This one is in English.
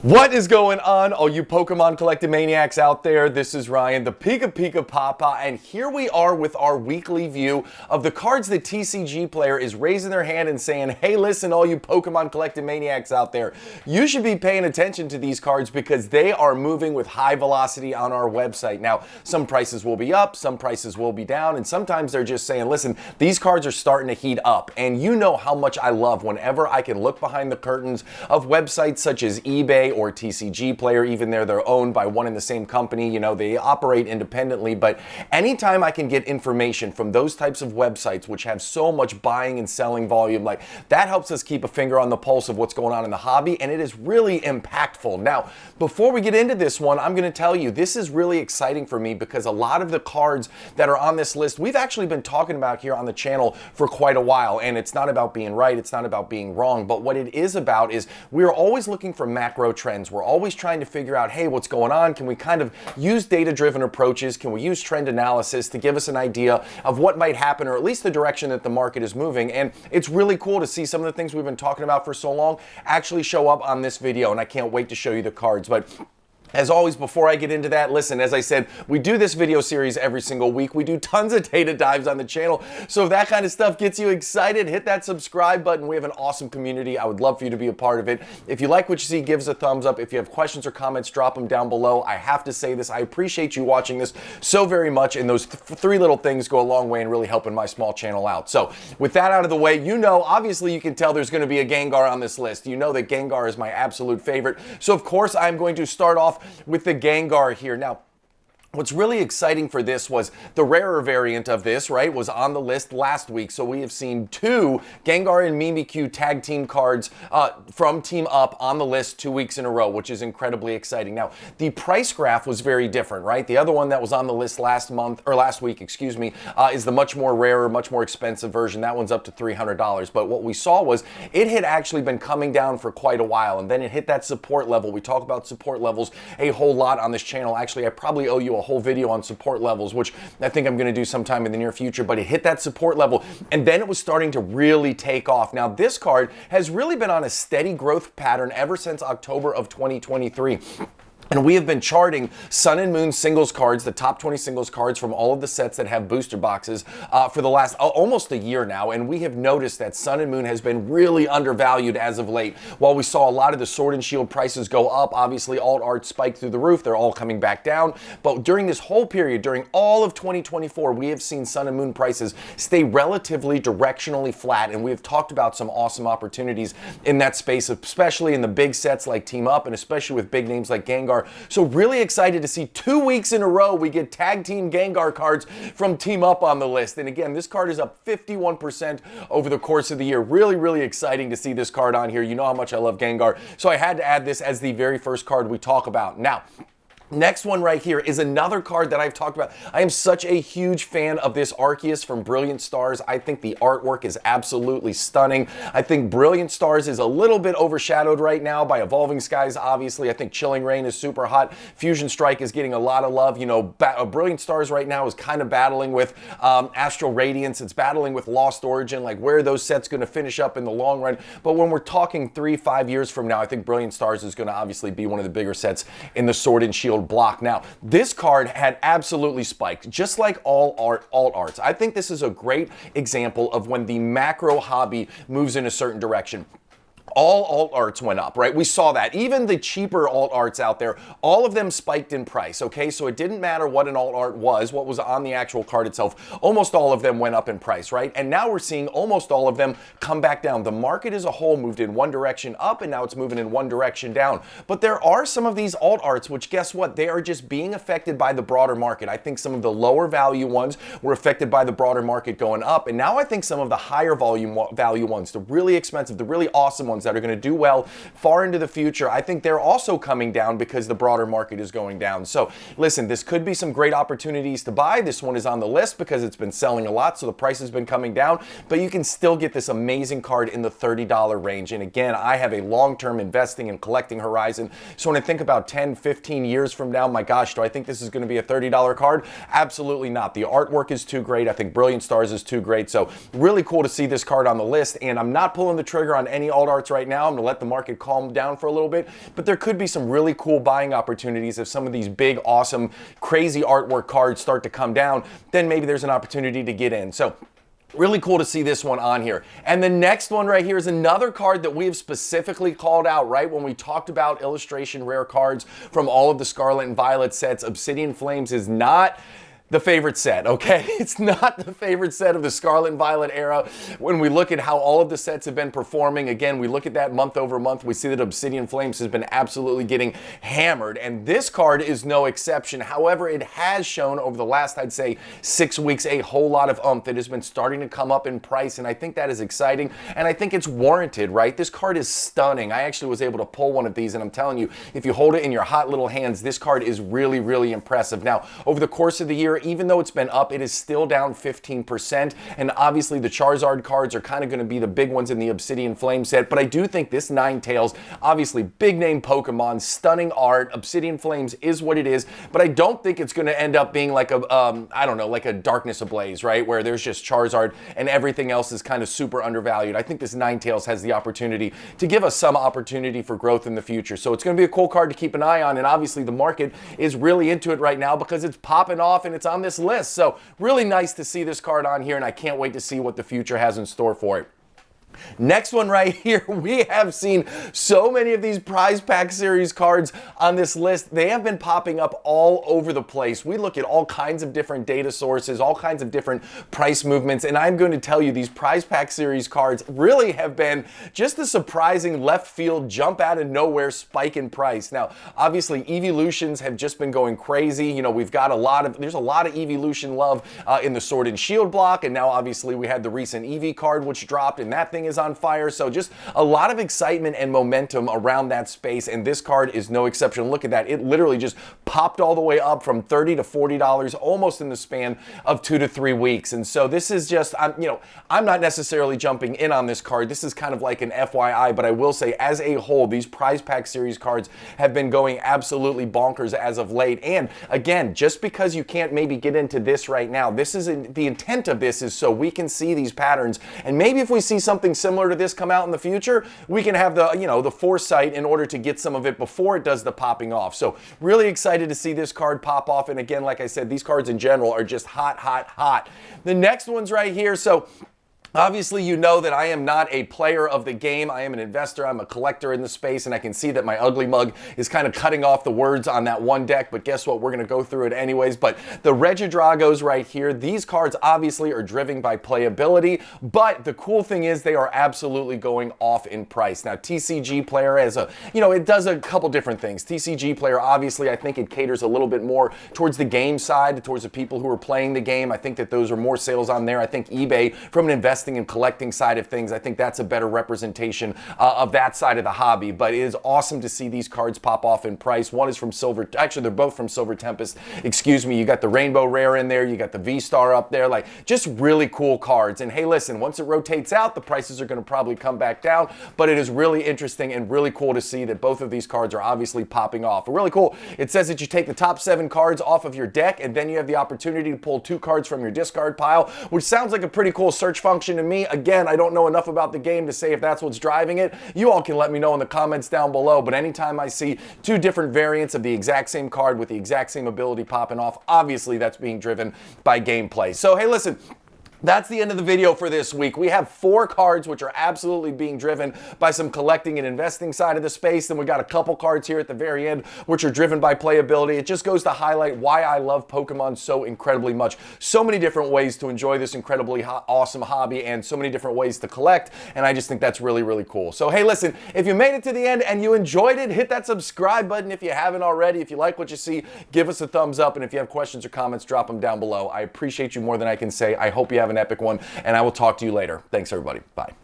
What is going on, all you Pokemon collecting maniacs out there? This is Ryan, the PikaPikaPaPa, and here we are with our weekly view of the cards that TCG Player is raising their hand and saying, hey, listen, all you Pokemon collecting maniacs out there, you should be paying attention to these cards because they are moving with high velocity on our website. Now, some prices will be up, some prices will be down, and sometimes they're just saying, listen, these cards are starting to heat up, and you know how much I love whenever I can look behind the curtains of websites such as eBay or TCG Player. Even they're owned by one and the same company, you know, they operate independently, but anytime I can get information from those types of websites which have so much buying and selling volume, like that helps us keep a finger on the pulse of what's going on in the hobby, and it is really impactful. Now, before we get into this one, I'm going to tell you, this is really exciting for me because a lot of the cards that are on this list, we've actually been talking about here on the channel for quite a while, and it's not about being right, it's not about being wrong, but what it is about is we're always looking for macro trends. We're always trying to figure out, hey, what's going on? Can we kind of use data-driven approaches? Can we use trend analysis to give us an idea of what might happen, or at least the direction that the market is moving? And it's really cool to see some of the things we've been talking about for so long actually show up on this video, and I can't wait to show you the cards. But as always, before I get into that, listen, as I said, we do this video series every single week. We do tons of data dives on the channel. So if that kind of stuff gets you excited, hit that subscribe button. We have an awesome community. I would love for you to be a part of it. If you like what you see, give us a thumbs up. If you have questions or comments, drop them down below. I have to say this, I appreciate you watching this so very much, and those three little things go a long way in really helping my small channel out. So with that out of the way, you know, obviously you can tell there's going to be a Gengar on this list. You know that Gengar is my absolute favorite. So of course, I'm going to start off with the Gengar here. Now, what's really exciting for this was the rarer variant of this, right, was on the list last week. So we have seen two Gengar and Mimikyu tag team cards from Team Up on the list 2 weeks in a row, which is incredibly exciting. Now, the price graph was very different, right? The other one that was on the list last week, excuse me, is the much more rarer, much more expensive version. That one's up to $300. But what we saw was it had actually been coming down for quite a while, and then it hit that support level. We talk about support levels a whole lot on this channel. Actually, I probably owe you a whole video on support levels, which I think I'm going to do sometime in the near future, but it hit that support level, and then it was starting to really take off. Now, this card has really been on a steady growth pattern ever since October of 2023. And we have been charting Sun and Moon singles cards, the top 20 singles cards from all of the sets that have booster boxes for the last almost a year now. And we have noticed that Sun and Moon has been really undervalued as of late. While we saw a lot of the Sword and Shield prices go up, obviously alt art spiked through the roof. They're all coming back down. But during this whole period, during all of 2024, we have seen Sun and Moon prices stay relatively directionally flat. And we have talked about some awesome opportunities in that space, especially in the big sets like Team Up, and especially with big names like Gengar. So really excited to see 2 weeks in a row we get tag team Gengar cards from Team Up on the list. And again, this card is up 51% over the course of the year. Really, really exciting to see this card on here. You know how much I love Gengar. So I had to add this as the very first card we talk about. Now, next one right here is another card that I've talked about. I am such a huge fan of this Arceus from Brilliant Stars. I think the artwork is absolutely stunning. I think Brilliant Stars is a little bit overshadowed right now by Evolving Skies, obviously. I think Chilling Reign is super hot. Fusion Strike is getting a lot of love. You know, Brilliant Stars right now is kind of battling with Astral Radiance. It's battling with Lost Origin, like where are those sets going to finish up in the long run? But when we're talking 3-5 years from now, I think Brilliant Stars is going to obviously be one of the bigger sets in the Sword and Shield block. Now, this card had absolutely spiked, just like all alt arts. I think this is a great example of when the macro hobby moves in a certain direction. All alt arts went up, right? We saw that. Even the cheaper alt arts out there, all of them spiked in price, okay? So it didn't matter what an alt art was, what was on the actual card itself. Almost all of them went up in price, right? And now we're seeing almost all of them come back down. The market as a whole moved in one direction up, and now it's moving in one direction down. But there are some of these alt arts, which guess what? They are just being affected by the broader market. I think some of the lower value ones were affected by the broader market going up. And now I think some of the higher value ones, the really expensive, the really awesome ones that are going to do well far into the future, I think they're also coming down because the broader market is going down. So listen, this could be some great opportunities to buy. This one is on the list because it's been selling a lot, so the price has been coming down, but you can still get this amazing card in the $30 range. And again, I have a long-term investing and collecting horizon, so when I think about 10, 15 years from now, my gosh, do I think this is going to be a $30 card? Absolutely not. The artwork is too great. I think Brilliant Stars is too great. So really cool to see this card on the list, and I'm not pulling the trigger on any alt arts right now. I'm going to let the market calm down for a little bit, but there could be some really cool buying opportunities if some of these big, awesome, crazy artwork cards start to come down. Then maybe there's an opportunity to get in. So really cool to see this one on here. And the next one right here is another card that we have specifically called out, right? When we talked about illustration rare cards from all of the Scarlet and Violet sets, Obsidian Flames is not the favorite set, okay? It's not the favorite set of the Scarlet and Violet era. When we look at how all of the sets have been performing, again, we look at that month over month, we see that Obsidian Flames has been absolutely getting hammered, and this card is no exception. However, it has shown over the last, I'd say, 6 weeks, a whole lot of oomph. It has been starting to come up in price, and I think that is exciting, and I think it's warranted, right? This card is stunning. I actually was able to pull one of these, and I'm telling you, if you hold it in your hot little hands, this card is really, really impressive. Now, over the course of the year, even though it's been up, it is still down 15%, and obviously the Charizard cards are kind of going to be the big ones in the Obsidian Flame set, but I do think this Ninetales, obviously big name Pokemon, stunning art, Obsidian Flames is what it is, but I don't think it's going to end up being like a, I don't know, like a Darkness Ablaze, right, where there's just Charizard and everything else is kind of super undervalued. I think this Ninetales has the opportunity to give us some opportunity for growth in the future, so it's going to be a cool card to keep an eye on, and obviously the market is really into it right now because it's popping off and it's on this list. So really nice to see this card on here, and I can't wait to see what the future has in store for it. Next one right here, we have seen so many of these prize pack series cards on this list. They have been popping up all over the place. We look at all kinds of different data sources, all kinds of different price movements, and I'm going to tell you these prize pack series cards really have been just a surprising left field jump out of nowhere spike in price. Now, obviously evolutions have just been going crazy. You know, we've got there's a lot of evolution love in the Sword and Shield block, and now obviously we had the recent Eevee card which dropped, and that thing is on fire. So just a lot of excitement and momentum around that space, and this card is no exception. Look at that. It literally just popped all the way up from $30 to $40 almost in the span of 2 to 3 weeks. And so this is just, I'm not necessarily jumping in on this card. This is kind of like an FYI, but I will say as a whole, these prize pack series cards have been going absolutely bonkers as of late. And again, just because you can't maybe get into this right now, this is the intent of this is so we can see these patterns, and maybe if we see something similar to this come out in the future, we can have the, the foresight in order to get some of it before it does the popping off. So really excited to see this card pop off. And again, like I said, these cards in general are just hot, hot, hot. The next one's right here. So obviously, you know that I am not a player of the game. I am an investor. I'm a collector in the space, and I can see that my ugly mug is kind of cutting off the words on that one deck, but guess what? We're going to go through it anyways. But the Regidragos right here, these cards obviously are driven by playability, but the cool thing is they are absolutely going off in price. Now, TCG Player has it does a couple different things. TCG Player, obviously, I think it caters a little bit more towards the game side, towards the people who are playing the game. I think that those are more sales on there. I think eBay, from an investing and collecting side of things, I think that's a better representation of that side of the hobby. But it is awesome to see these cards pop off in price. One is from Silver, actually they're both from Silver Tempest, excuse me. You got the Rainbow Rare in there, you got the V-Star up there, like just really cool cards. And hey, listen, once it rotates out, the prices are going to probably come back down, but it is really interesting and really cool to see that both of these cards are obviously popping off. Really cool. It says that you take the top 7 cards off of your deck, and then you have the opportunity to pull 2 cards from your discard pile, which sounds like a pretty cool search function to me. Again, I don't know enough about the game to say if that's what's driving it. You all can let me know in the comments down below, but anytime I see 2 different variants of the exact same card with the exact same ability popping off, obviously that's being driven by gameplay. So hey, listen, that's the end of the video for this week. We have 4 cards which are absolutely being driven by some collecting and investing side of the space. Then we got a couple cards here at the very end which are driven by playability. It just goes to highlight why I love Pokemon so incredibly much. So many different ways to enjoy this incredibly awesome hobby, and so many different ways to collect, and I just think that's really, really cool. So hey, listen, if you made it to the end and you enjoyed it, hit that subscribe button if you haven't already. If you like what you see, give us a thumbs up, and if you have questions or comments, drop them down below. I appreciate you more than I can say. I hope you have an epic one, and I will talk to you later. Thanks, everybody. Bye.